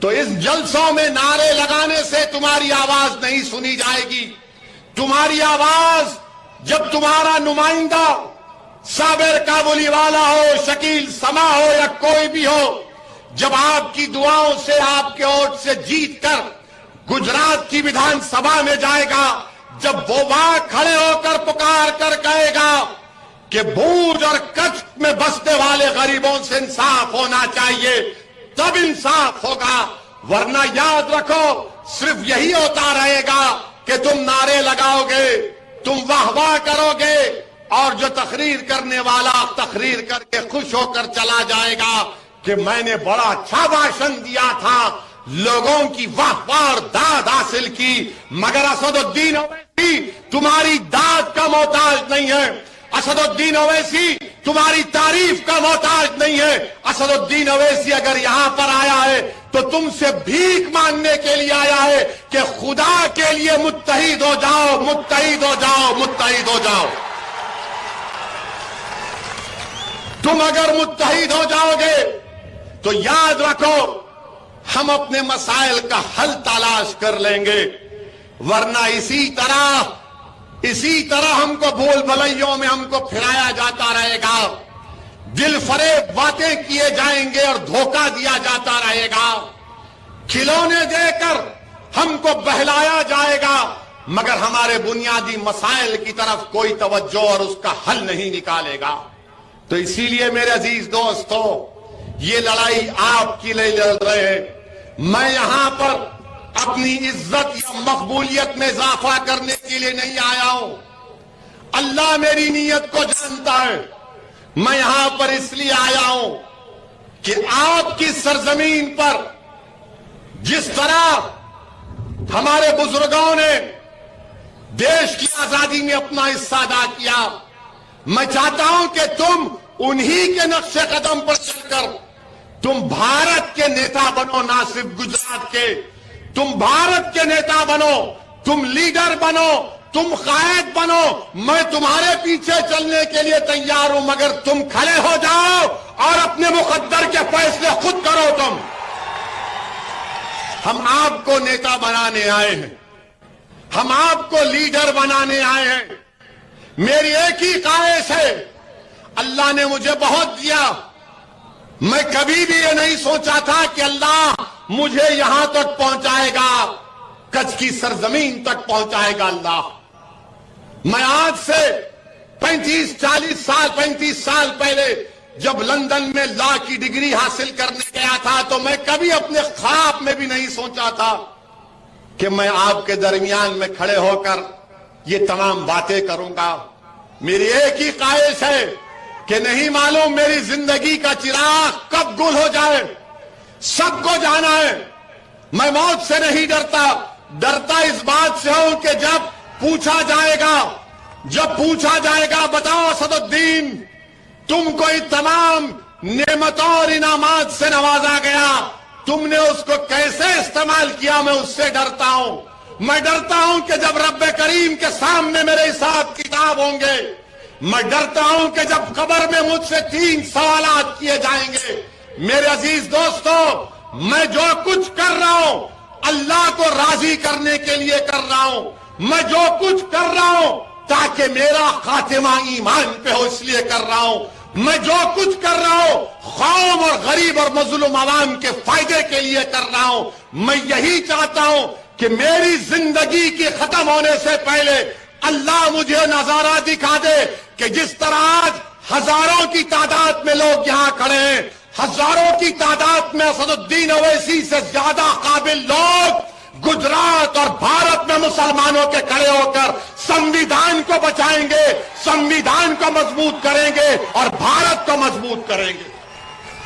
تو اس جلسوں میں نعرے لگانے سے تمہاری آواز نہیں سنی جائے گی. تمہاری آواز جب تمہارا نمائندہ صابر کابلی والا ہو، شکیل سما ہو یا کوئی بھی ہو، جب آپ کی دعاؤں سے، آپ کے ووٹ سے جیت کر گجرات کی ویدھان سبھا میں جائے گا، جب وہ وہاں کھڑے ہو کر پکار کر کہے گا کہ بھوج اور کچھ میں بسنے والے غریبوں سے انصاف ہونا چاہیے، تب انصاف ہوگا. ورنہ یاد رکھو صرف یہی ہوتا رہے گا کہ تم نعرے لگاؤ گے، تم واہ واہ کرو گے، اور جو تقریر کرنے والا تقریر کر کے خوش ہو کر چلا جائے گا کہ میں نے بڑا اچھا بھاشن دیا تھا، لوگوں کی واہ واہ اور داد حاصل کی. مگر اسد الدین اویسی تمہاری داد کا محتاج نہیں ہے، اسد الدین اویسی تمہاری تعریف کا محتاج نہیں ہے. اسد الدین اویسی اگر یہاں پر آیا ہے تو تم سے بھیک مانگنے کے لیے آیا ہے کہ خدا کے لیے متحد ہو جاؤ، متحد ہو جاؤ، متحد ہو جاؤ. تم اگر متحد ہو جاؤ گے تو یاد رکھو ہم اپنے مسائل کا حل تلاش کر لیں گے. ورنہ اسی طرح ہم کو بھول بھلائیوں میں ہم کو پھرایا جاتا رہے گا، دل فریب باتیں کیے جائیں گے اور دھوکہ دیا جاتا رہے گا، کھلونے دے کر ہم کو بہلایا جائے گا، مگر ہمارے بنیادی مسائل کی طرف کوئی توجہ اور اس کا حل نہیں نکالے گا. تو اسی لیے میرے عزیز دوستو، یہ لڑائی آپ کی لیے لڑ رہے ہیں. میں یہاں پر اپنی عزت یا مقبولیت میں اضافہ کرنے کے لیے نہیں آیا ہوں. اللہ میری نیت کو جانتا ہے. میں یہاں پر اس لیے آیا ہوں کہ آپ کی سرزمین پر جس طرح ہمارے بزرگوں نے دیش کی آزادی میں اپنا حصہ ادا کیا، میں چاہتا ہوں کہ تم انہی کے نقش قدم پر چل کر تم بھارت کے نیتا بنو، نہ صرف گجرات کے. تم بھارت کے نیتا بنو، تم لیڈر بنو، تم قائد بنو. میں تمہارے پیچھے چلنے کے لیے تیار ہوں، مگر تم کھڑے ہو جاؤ اور اپنے مقدر کے فیصلے خود کرو. تم ہم آپ کو نیتا بنانے آئے ہیں، ہم آپ کو لیڈر بنانے آئے ہیں. میری ایک ہی خواہش ہے، اللہ نے مجھے بہت دیا. میں کبھی بھی یہ نہیں سوچا تھا کہ اللہ مجھے یہاں تک پہنچائے گا، کچھ کی سرزمین تک پہنچائے گا. اللہ میں آج سے 35 سال پہلے جب لندن میں لا کی ڈگری حاصل کرنے گیا تھا تو میں کبھی اپنے خواب میں بھی نہیں سوچا تھا کہ میں آپ کے درمیان میں کھڑے ہو کر یہ تمام باتیں کروں گا. میری ایک ہی خواہش ہے کہ نہیں معلوم میری زندگی کا چراغ کب گل ہو جائے. سب کو جانا ہے. میں موت سے نہیں ڈرتا اس بات سے ہوں کہ جب پوچھا جائے گا بتاؤ اسد الدین تم کو تمام نعمتوں اور انعامات سے نوازا گیا، تم نے اس کو کیسے استعمال کیا؟ میں اس سے ڈرتا ہوں. میں ڈرتا ہوں کہ جب رب کریم کے سامنے میرے حساب کتاب ہوں گے، میں ڈرتا ہوں کہ جب قبر میں مجھ سے 3 سوالات کیے جائیں گے. میرے عزیز دوستو، میں جو کچھ کر رہا ہوں اللہ کو راضی کرنے کے لیے کر رہا ہوں. میں جو کچھ کر رہا ہوں تاکہ میرا خاتمہ ایمان پہ ہو، اس لیے کر رہا ہوں. میں جو کچھ کر رہا ہوں قوم اور غریب اور مظلوم عوام کے فائدے کے لیے کر رہا ہوں. میں یہی چاہتا ہوں کہ میری زندگی کی ختم ہونے سے پہلے اللہ مجھے نظارہ دکھا دے کہ جس طرح آج ہزاروں کی تعداد میں لوگ یہاں کھڑے ہیں، ہزاروں کی تعداد میں اسد الدین اویسی سے زیادہ قابل لوگ گجرات اور بھارت میں مسلمانوں کے کھڑے ہو کر سنویدھان کو بچائیں گے، سنویدھان کو مضبوط کریں گے اور بھارت کو مضبوط کریں گے.